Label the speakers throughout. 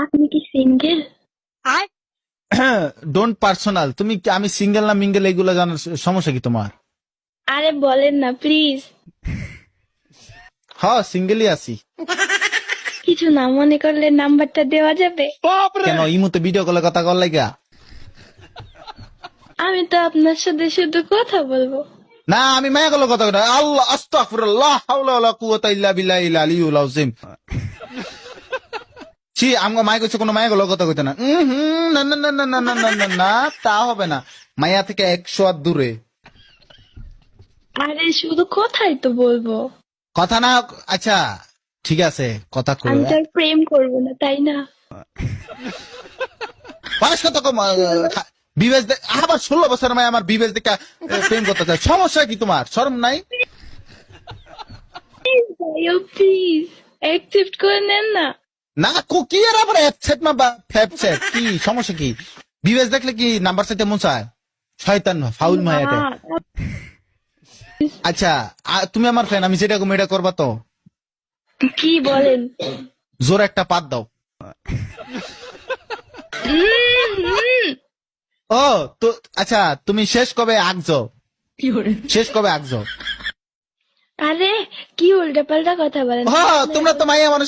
Speaker 1: আপনি কি single?
Speaker 2: Don't personal. তুমি আমি সিঙ্গেল না মিঙ্গেল এগুলো জানার সমস্যা কি তোমার?
Speaker 1: আরে বলেন না প্লিজ।
Speaker 2: হ্যাঁ সিঙ্গেলই আছি।
Speaker 1: কিছু না মনে করলে নাম্বারটা দেওয়া যাবে?
Speaker 2: কেন ইমুতে ভিডিও কলে কথা কল লাগা?
Speaker 1: আমি তো আপনার সাথে শুধু কথা বলবো।
Speaker 2: না আমি মায়া কলে কথা কই। আল্লাহ আস্তাগফিরুল্লাহ হাওলা ওয়ালা কুওয়াতা ইল্লা বিল্লাহিল আলিয়্যুল আযীম। ছি আমগো মায়া কইছে কোনো মায়া কলে কথা কইতে না। না না না না না না না না না তা হবে না। মায়া থেকে 100 হাত দূরে।
Speaker 1: আরে শুধু কথাই তো বলবো।
Speaker 2: কথা না আচ্ছা ঠিক আছে কথা কই।
Speaker 1: আমি তো আর প্রেম করবো না, তাই না?
Speaker 2: বয়স কত কম বিবেচ আবার 16 বছর মায় আমার বিবেচ দেখা প্রেম করতে চায়। সমস্যা কি তোমার? শরম নাই?
Speaker 1: প্লিজ ভাইও প্লিজ অ্যাকসেপ্ট করে নেন না।
Speaker 2: না কি এর আবার অ্যাপসেট না ফ্যাপসেট কি সমস্যা কি? বিবেচ দেখলে কি নাম্বার চাইতে মন চায়? শয়তান ফাউল মায়াতে। আচ্ছা তুমি আমার ফ্রেন্ড, আমি যেটা কম এটা করবা তো?
Speaker 1: কি বলেন?
Speaker 2: জোর একটা পাত দাও। ও তো আচ্ছা তুমি শেষ কবে আগছো? শেষ কবে আগছো?
Speaker 1: আরে কি উল্টা পাল্টা কথা বলেন?
Speaker 2: তোমরা তো মাইয়া মানুষ,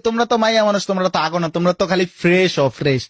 Speaker 2: তোমরা তো মাইয়া মানুষ, তোমরা তো আগো না, তোমরা তো খালি ফ্রেশ ও ফ্রেশ।